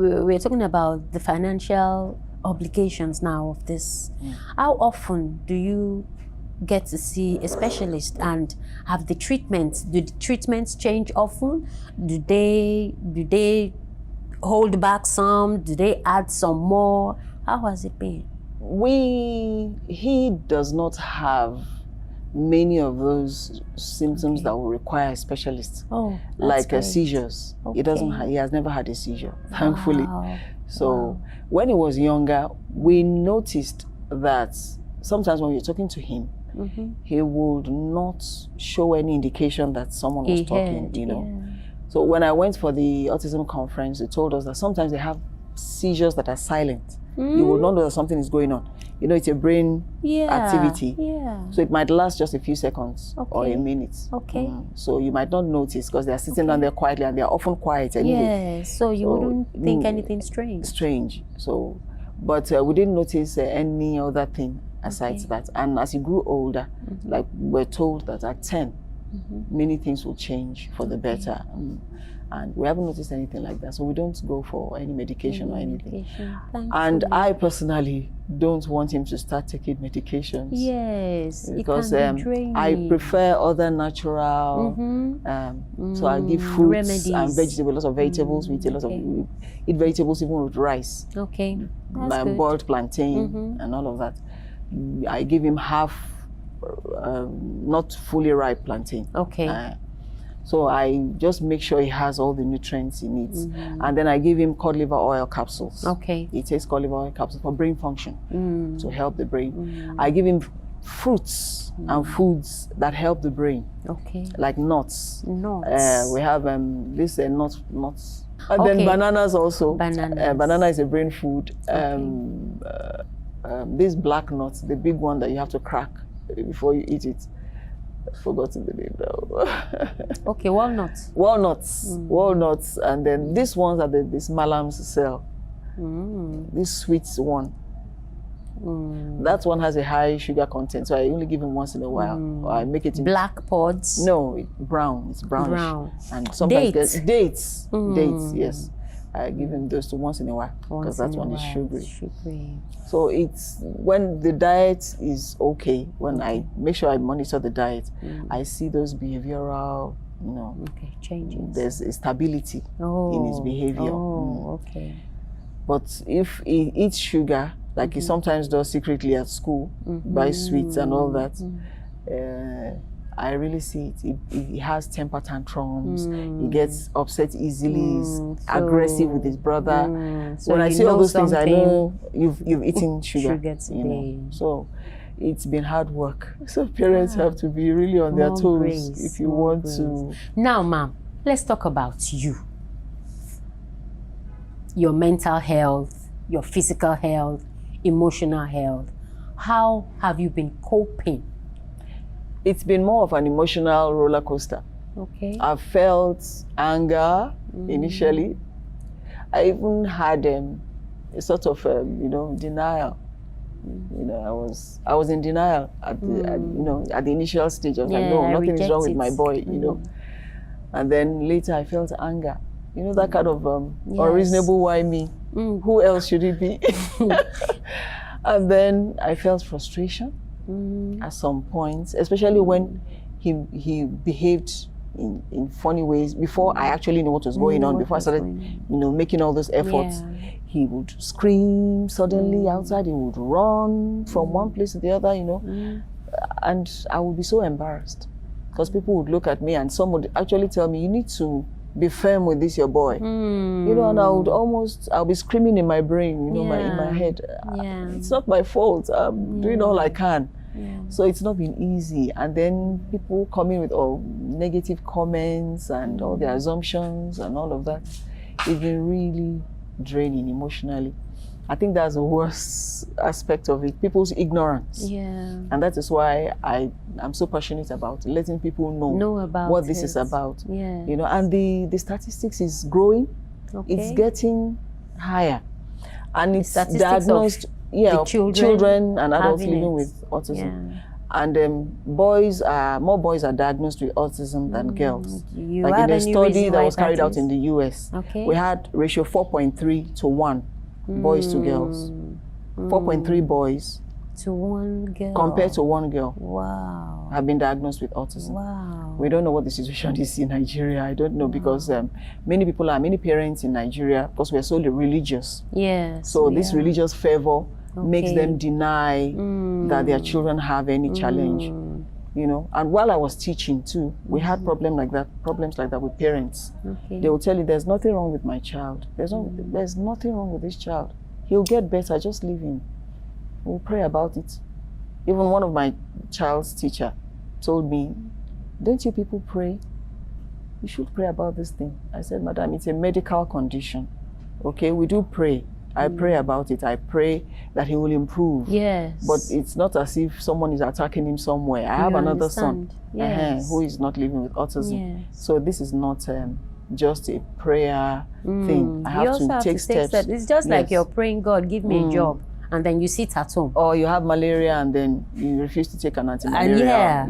We're talking about the financial obligations now of this. How often do you get to see a specialist, and have the treatments? Do the treatments change often? Do they hold back some? Do they add some more? How has it been? He does not have many of those symptoms that will require a specialist. Oh, like seizures. He doesn't. He has never had a seizure, thankfully. Wow. So when he was younger, we noticed that sometimes when we were talking to him, he would not show any indication that someone was talking. You know. So when I went for the autism conference, they told us that sometimes they have seizures that are silent. You will not know that something is going on. You know, it's a brain activity. So it might last just a few seconds or a minute. So you might not notice because they are sitting down there quietly, and they are often quiet anyway. So you wouldn't think anything strange. So, but we didn't notice any other thing aside that. And as he grew older, like we're told that at 10, many things will change for the better. And we haven't noticed anything like that. So we don't go for any medication or anything. And I personally don't want him to start taking medications. Yes, because it can be draining. I prefer other natural, so I give fruits remedies and vegetables, lots of vegetables. We eat vegetables even with rice. That's good. Boiled plantain and all of that. I give him half, not fully ripe plantain. So I just make sure he has all the nutrients he needs. And then I give him cod liver oil capsules. He takes cod liver oil capsules for brain function, to help the brain. I give him fruits and foods that help the brain, like nuts. We have this nuts. And then bananas also. Banana is a brain food. These black nuts, the big one that you have to crack before you eat it. I've forgotten the name now. Walnuts. Walnuts, and then these ones are this malams sell. This sweet one. That one has a high sugar content, so I only give him once in a while. Or I make it in black pods. No, brown. It's brownish. And sometimes dates. Yes. I give him those once in a while because that one is sugary. So it's when the diet is when I make sure I monitor the diet, I see those behavioral, changes. There's a stability in his behavior. But if he eats sugar, like he sometimes does secretly at school, buys sweets and all that, I really see it. He has temper tantrums. He gets upset easily. He's aggressive with his brother. So when I see all those things, I know you've eaten sugar. So it's been hard work. So parents have to be really on their toes if you want to. Now, ma'am, let's talk about you. Your mental health, your physical health, emotional health. How have you been coping? It's been more of an emotional roller coaster. I've felt anger initially. I even had a sort of denial. I was in denial at the at the initial stage. I was like, no, nothing is wrong with my boy, And then later I felt anger. That kind of unreasonable why me? Who else should it be? And then I felt frustration. At some points, especially when he behaved in funny ways before I actually knew what was going on, before I started making all those efforts. He would scream suddenly outside, he would run from one place to the other, and I would be so embarrassed because people would look at me and some would actually tell me, you need to be firm with this, your boy. And I'll be screaming in my brain, in my head. It's not my fault. I'm doing all I can. So it's not been easy. And then people come in with all negative comments and all their assumptions and all of that. It's been really draining emotionally. I think that's the worst aspect of it, people's ignorance. And that is why I'm so passionate about letting people know about what this is about. And the statistics is growing. It's getting higher. And it's diagnosed, children and adults living with autism. And more boys are diagnosed with autism than girls. Like in a study that was carried out in the US, we had ratio 4.3 to 1 boys to girls. 4.3 boys to 1 girl. Compared to 1 girl. Wow. Have been diagnosed with autism. Wow. We don't know what the situation is in Nigeria. I don't know because many parents in Nigeria, because we're so religious. Yes. So this religious fervor makes them deny that their children have any challenge. You know, and while I was teaching too, we had problems like that with parents. They will tell you, there's nothing wrong with my child. There's nothing wrong with this child. He'll get better, just leave him. We'll pray about it. Even one of my child's teacher told me, don't you people pray? You should pray about this thing. I said, Madam, it's a medical condition. Okay, we do pray. I pray about it. I pray that he will improve. Yes. But it's not as if someone is attacking him somewhere. I have another son who is not living with autism. Yes. So this is not just a prayer thing. I have to take steps. It's just like you're praying, God, give me a job. And then you sit at home. Or you have malaria and then you refuse to take an anti-malaria.